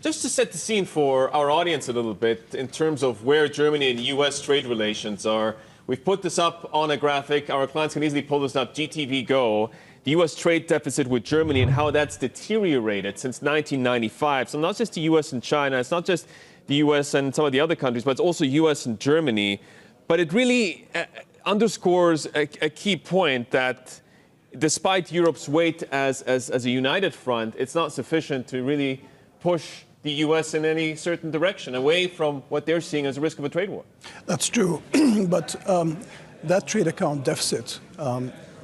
Just to set the scene for our audience a little bit in terms of where Germany and U.S. trade relations are, we've put this up on a graphic. Our clients can easily pull this up, GTV Go, the U.S. trade deficit with Germany and how that's deteriorated since 1995. So not just the U.S. and China, it's not just the U.S. and some of the other countries, but it's also U.S. and Germany. But it really underscores a key point that despite Europe's weight as a united front, it's not sufficient to really push the U.S. in any certain direction, away from what they're seeing as a risk of a trade war. That's true, but that trade account deficit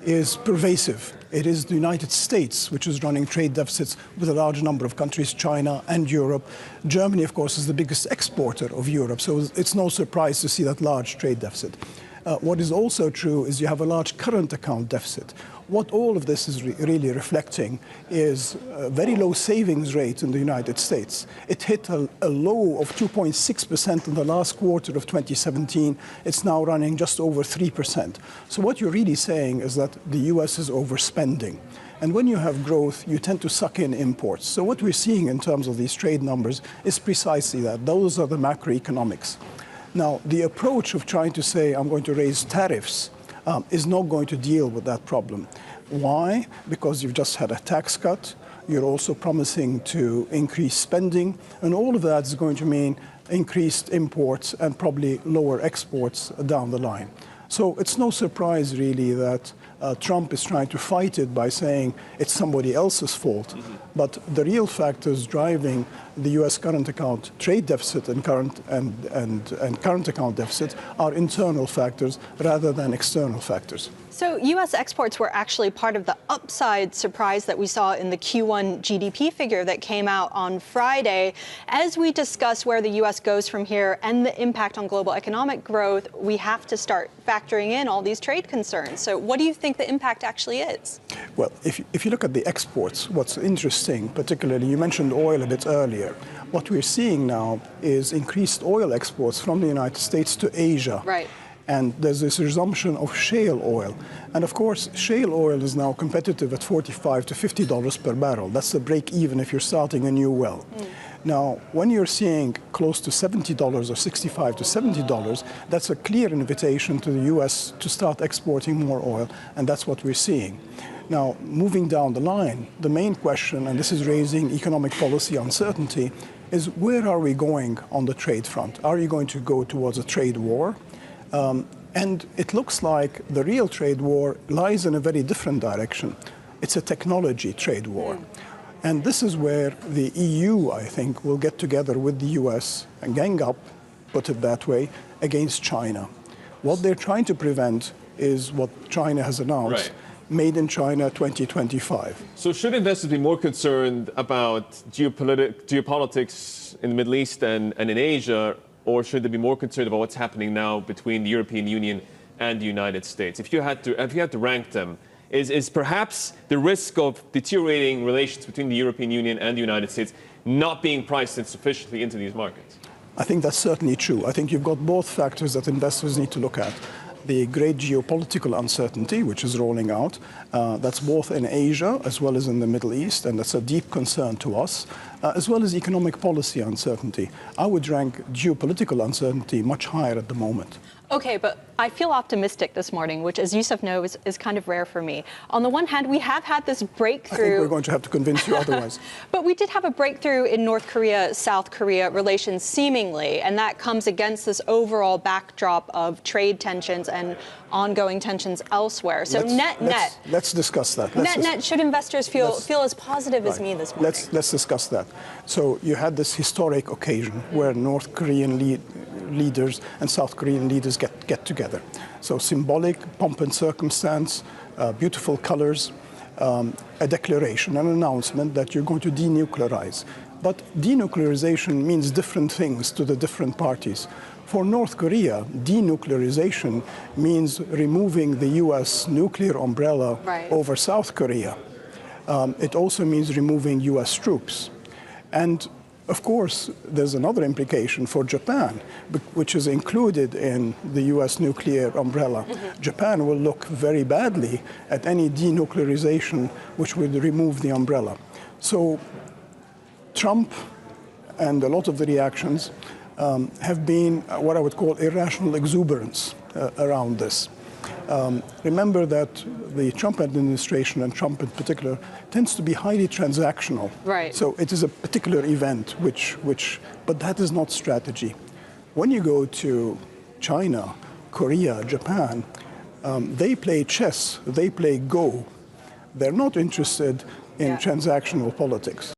is pervasive. It is the United States which is running trade deficits with a large number of countries, China and Europe. Germany, of course, is the biggest exporter of Europe, so it's no surprise to see that large trade deficit. What is also true is you have a large current account deficit. What all of this is really reflecting is a very low savings rate in the United States. It hit a low of 2.6% in the last quarter of 2017. It's now running just over 3%. So what you're really saying is that the US is overspending. And when you have growth, you tend to suck in imports. So what we're seeing in terms of these trade numbers is precisely that. Those are the macroeconomics. Now, the approach of trying to say, I'm going to raise tariffs, is not going to deal with that problem. Why? Because you've just had a tax cut. You're also promising to increase spending. And all of that is going to mean increased imports and probably lower exports down the line. So it's no surprise, really, that Trump is trying to fight it by saying it's somebody else's fault. But the real factors driving the U.S. current account trade deficit and current account deficit are internal factors rather than external factors. So U.S. exports were actually part of the upside surprise that we saw in the Q1 GDP figure that came out on Friday. As we discuss where the U.S. goes from here and the impact on global economic growth, we have to start factoring in all these trade concerns. So what do you think the impact actually is? Well, if you look at the exports, what's interesting, particularly, you mentioned oil a bit earlier. What we're seeing now is increased oil exports from the United States to Asia. Right. And there's this resumption of shale oil. And of course, shale oil is now competitive at $45 to $50 per barrel. That's the break even if you're starting a new well. Now, when you're seeing close to $70 or $65 to $70, that's a clear invitation to the U.S. to start exporting more oil, and that's what we're seeing. Now, moving down the line, the main question, and this is raising economic policy uncertainty, is where are we going on the trade front? Are you going to go towards a trade war? And it looks like the real trade war lies in a very different direction. It's a technology trade war. And this is where the EU, I think, will get together with the US and gang up, put it that way, against China. What they're trying to prevent is what China has announced, Made in China 2025. So should investors be more concerned about geopolitics in the Middle East and in Asia, or should they be more concerned about what's happening now between the European Union and the United States? If you had to rank them, is perhaps the risk of deteriorating relations between the European Union and the United States not being priced in sufficiently into these markets? I think that's certainly true. I think you've got both factors that investors need to look at. The great geopolitical uncertainty, which is rolling out, that's both in Asia as well as in the Middle East, and that's a deep concern to us, as well as economic policy uncertainty. I would rank geopolitical uncertainty much higher at the moment. Okay, but I feel optimistic this morning, which, as Yusuf knows, is kind of rare for me. On the one hand, we have had this breakthrough. I think we're going to have to convince you otherwise. But we did have a breakthrough in North Korea-South Korea relations, seemingly, and that comes against this overall backdrop of trade tensions and ongoing tensions elsewhere. So let's discuss that. Net, should investors feel as positive as me this morning? Let's discuss that. So you had this historic occasion where North Korean leaders and South Korean leaders get together. So symbolic, pomp and circumstance, beautiful colors, a declaration, an announcement that you're going to denuclearize. But denuclearization means different things to the different parties. For North Korea, denuclearization means removing the U.S. nuclear umbrella over South Korea. It also means removing U.S. troops. And of course, there's another implication for Japan, which is included in the U.S. nuclear umbrella. Japan will look very badly at any denuclearization which would remove the umbrella. So Trump and a lot of the reactions have been what I would call irrational exuberance around this. Remember that the Trump administration, and Trump in particular, tends to be highly transactional. Right. So it is a particular event, but that is not strategy. When you go to China, Korea, Japan, they play chess, they play Go. They're not interested in transactional politics.